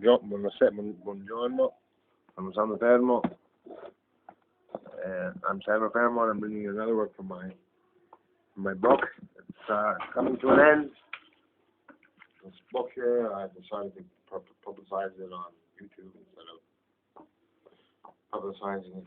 Buongiorno, I'm Sandro Fermo, I'm Sandro Fermo, and I'm bringing you another work from my book. It's coming to an end. This book here, I decided to publicize it on YouTube instead of publicizing it.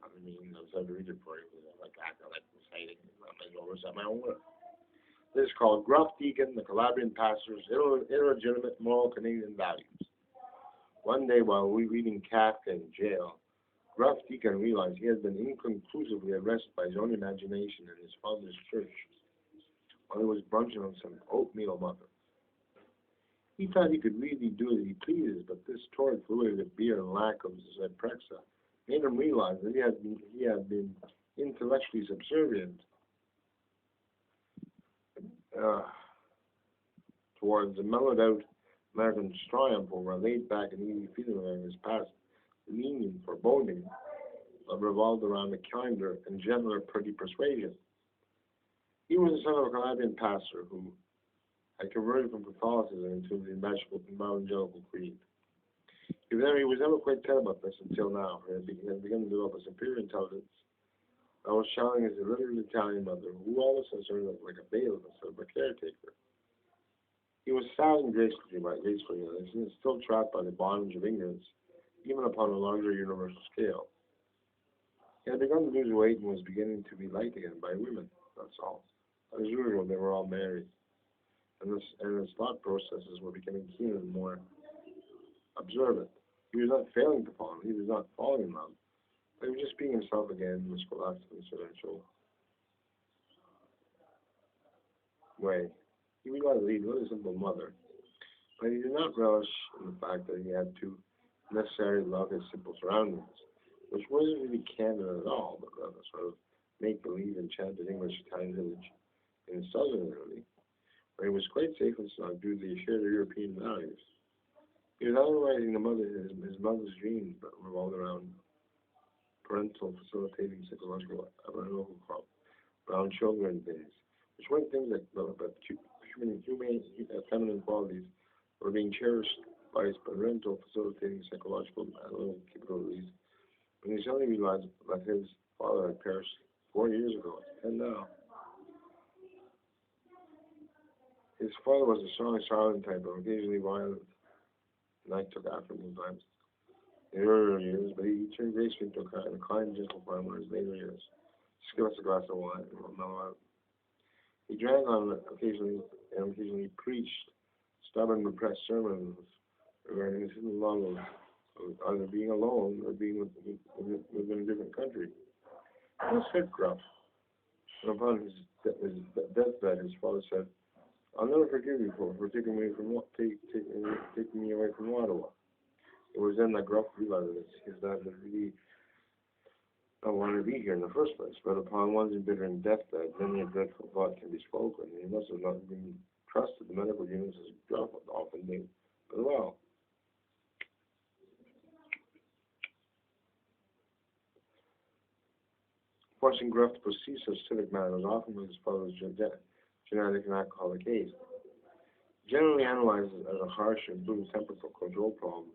I mean, I decided to read it for you because I like reciting. I might as well recite my own work. This is called GRUFF, DEACON, the Calabrian Pastor's Illegitimate Moral Canadian Values. One day while reading Kafka in jail, GRUFF, DEACON realized he had been inconclusively arrested by his own imagination in his father's church while he was brunching on some oatmeal muffins. He thought he could really do as he pleases, but this torrid fluid of beer and lack of Zyprexa made him realize that he had been intellectually subservient towards the mellowed-out American triumph over a laid-back and easy feeling of his past leaning for foreboding revolved around a kinder and gentler pretty persuasion. He was the son of a Calabrian pastor who had converted from Catholicism into the evangelical creed. He was never quite clear about this until now. He had begun to develop a superior intelligence that was shouting his illiterate Italian mother, who all of a sudden looked like a bailiff instead of a caretaker. He was saddened gracefully, and he was still trapped by the bondage of ignorance, even upon a larger universal scale. He had begun to lose weight and was beginning to be liked again by women, that's all. As usual, they were all married, and his thought processes were becoming keener and more observant. He was not failing to fall, he was not falling in love, but he was just being himself again in the scholastic and residential way. He realized that he was a simple mother, but he did not relish in the fact that he had to necessarily love his simple surroundings, which wasn't really Canada at all, but rather sort of make-believe enchanted English-Italian village in southern Italy, where he was quite safe and snug due to the shared European values. He was analyzing his mother's dreams, but revolved around parental facilitating psychological around children things, which weren't things like humane, feminine qualities were being cherished by his parental facilitating psychological analytical capabilities when he suddenly realized that his father had perished 4 years ago, and now. His father was a strong, silent type, of occasionally violent, and I took after him sometimes in the earlier years, but he turned gracefully into a kind, gentle farmer in his later years. Just give us a glass of wine and we'll mellow out. He drank on it occasionally and occasionally preached stubborn, repressed sermons regarding his hidden love of either being alone or being within a different country. This hit GRUFF. And upon his deathbed, his father said, "I'll never forgive you for taking me away from Ottawa." It was then that GRUFF realized that his dad had really not wanted to be here in the first place, but upon one's embittering deathbed, many a dreadful thought can be spoken. He must have not been trusted the medical units as GRUFF often did as well. Forcing GRUFF to proceed such civic matters often was his father's genetic and alcoholic age. Generally analyzed as a harsh and brutal temperamental control problem,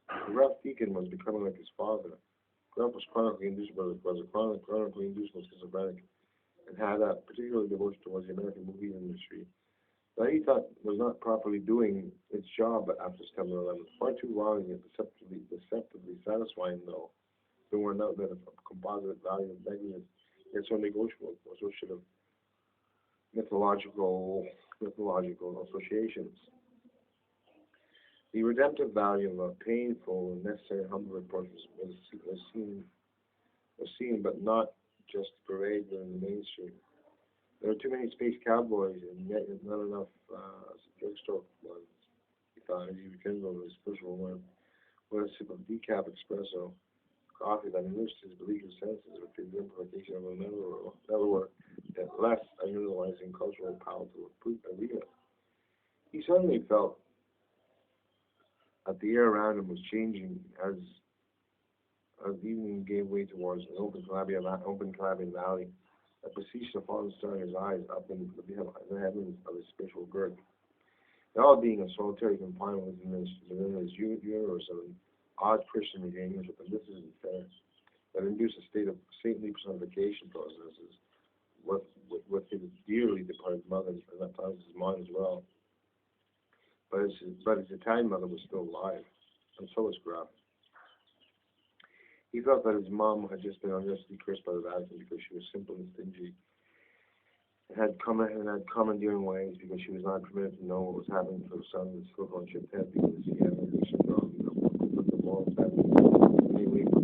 the GRUFF DEACON was becoming like his father. GRUFF was chronically inducible schizophrenic and had a particular devotion towards the American movie industry that he thought was not properly doing its job after September 11th. Far too long and deceptively satisfying, though. There were no that of composite value of negligence, yet so negotiable associative mythological associations. The redemptive value of a painful and necessary humble reproach was seen, but not just parade within the mainstream. There were too many space cowboys and yet not enough drugstore ones. He thought as he rekindled his personal one with a sip of decaf espresso coffee that enriched his beleaguered senses with the implication of a mellower yet less unutilizing cultural palatable arena. He suddenly felt that the air around him was changing as the evening gave way towards an open Calabrian valley that beseeched a fallen star in his eyes up in the heavens of his spiritual girth. All being a solitary confinement within this universe of an odd Christian relationship, and this isn't fair. That induce a state of saintly personification processes with his dearly departed mother, and that times his mind as well. But his Italian mother was still alive, and so was Gruff. He felt that his mom had just been unjustly cursed by the Vatican because she was simple and stingy, and had commandeering ways because she was not permitted to know what was happening to her son in silicone-chipped head because he had a decent dog, with the moral sense, anyway, for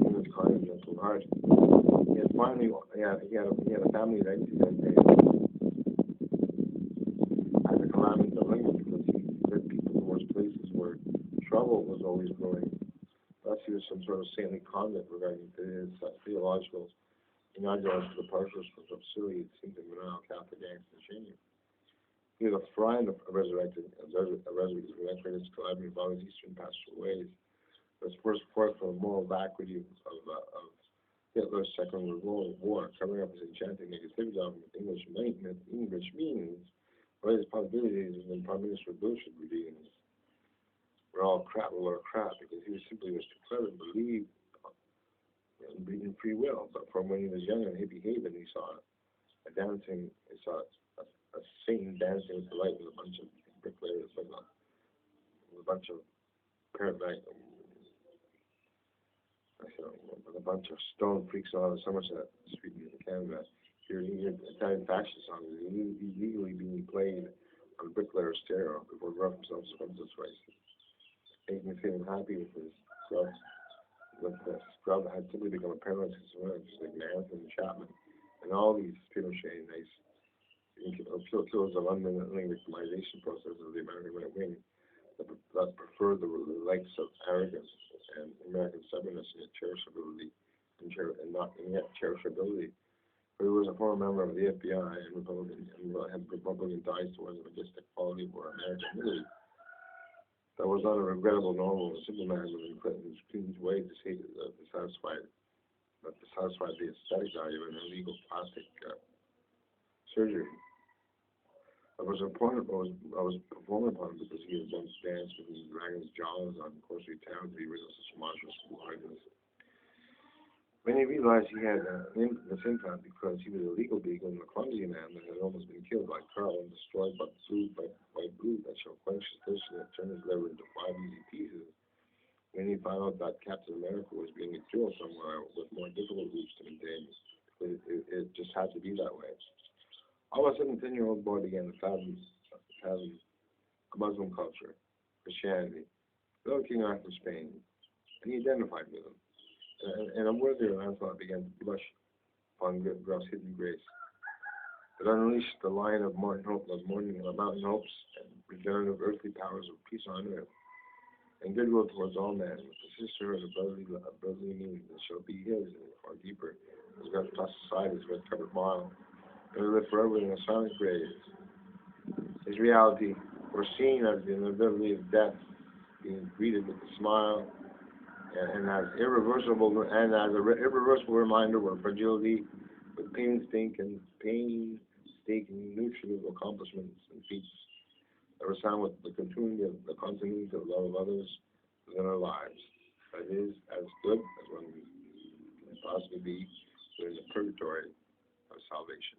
in his kind and gentle heart. He had finally, he had a family legacy that day. As a calamity to linger because he led people towards places where trouble was always brewing. Thus, he was some sort of saintly convent regarding his theological inaugurational departures from obscurity, it seemed to him now Catholic angst and shame. He was a friend of a resurrected his Calabrian about his Eastern pastoral ways. But first forth from the moral vacuity of Hitler's Second World War, covering up his enchanting negativity of English means, or his possibilities when Prime Minister Bush should be doing this. We're all crap, because he was too clever to believe in free will. But from when he was young and hippie haven, he saw a Satan dancing with the light with a bunch of bricklayers, with a bunch of with a bunch of stone freaks on the Somerset Street in Canada. Hearing Italian fashion songs illegally being played on bricklayer stereo before Gruff himself scrubbed his face, making me feel happy with his scrubs. With this scrub had simply become a paralysis just like Manson and Chapman, and all these Pinochet nice kills of unlimited victimization process of the American right wing that prefer the likes of arrogance and American stubbornness and yet cherishability, and yet cherishability. But he was a former member of the FBI and had Republican ties towards the majestic quality of our American military. That was not a regrettable, normal, simple man within Clinton's way to satisfy the aesthetic value of an illegal plastic surgery. I was performing upon him because he had once danced with his dragon's jaws on Corsica Town to the original such monstrous blindness. When he realized he had this implant because he was a legal beagle and a clumsy man that had almost been killed by Carl and destroyed by brood that shall quench his thirst and turn his liver into 5 easy pieces, when he found out that Captain America was being drilled somewhere with more difficult routes to maintain, it just had to be that way. All of a sudden, 10-year-old boy began to fathom Muslim culture, Christianity, little King Arthur Spain, and he identified with him. And unworthy Lancelot began to blush upon Gruff's hidden grace. It unleashed the line of mountain hopes and regenerative earthly powers of peace on earth, and goodwill towards all men, with the sisterhood of brotherly means that shall be his and far deeper, as Gruff tossed aside his red-covered mile, and to live forever in a silent grave. His reality, foreseen as the inevitability of death, being greeted with a smile, and as irreversible reminder of fragility, with painstaking nutritive accomplishments and feats that resound with the continuity of love of others within our lives. That is as good as one can possibly be within the purgatory of salvation.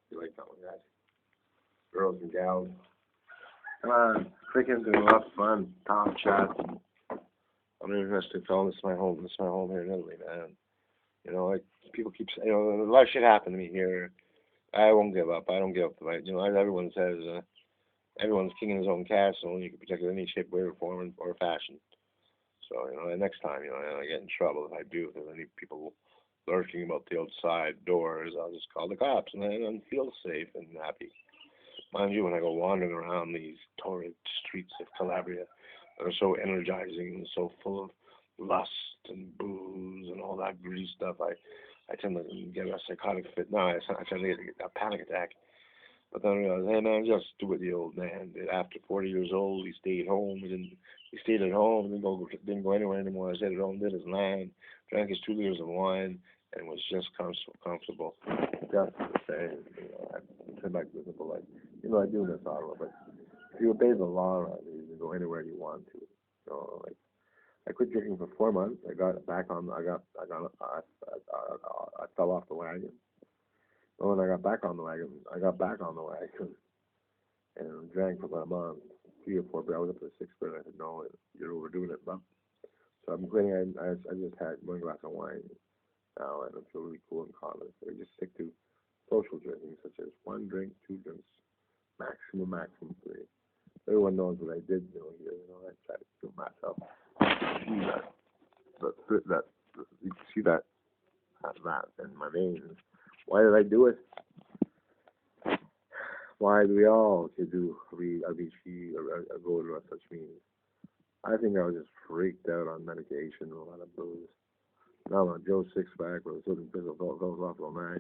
You like that one, guys? Girls and gals. Come on, crickets and a lot of fun, top chats. I'm an interested fellow. This is my home. This is my home here in Italy, man. You know, like people keep saying, a lot of shit happened to me here. I won't give up. I don't give up the fight. As everyone says, everyone's king in his own castle, and you can protect it in any shape, way, or form, or fashion. So, and next time, I get in trouble if I do. If there's any people lurking about the outside doors, I'll just call the cops and feel safe and happy. Mind you, when I go wandering around these torrid streets of Calabria, that are so energizing and so full of lust and booze and all that greasy stuff, I tend to get a psychotic fit. No, I tend to get a panic attack. But then I realized, hey man, just do what the old man did. After 40 years old, he stayed home. He stayed at home. Didn't go anywhere anymore. I stayed at home, did his land, drank his 2 liters of wine, and was just comfortable, just the same. I said like this, but like, I do miss Ottawa, but if you obey the law, you can go anywhere you want to. Like, I quit drinking for 4 months. I got back on. I fell off the wagon. And when I got back on the wagon, and drank for about a month, 3 or 4 beers. I was up to the 6th beer, and I said, no, you're overdoing it, bub. So I'm quitting. I just had 1 glass of wine now, and I feel really cool and confident. So I just stick to social drinking, such as 1 drink, 2 drinks, maximum 3. Everyone knows what I did here. I tried to kill myself. You can see that in my veins. Why did I do it? Why do we all do Avicii or go to such means? I think I was just freaked out on medication and a lot of booze. Now I'm on Joe Sixpack with a certain physical philosophical mag.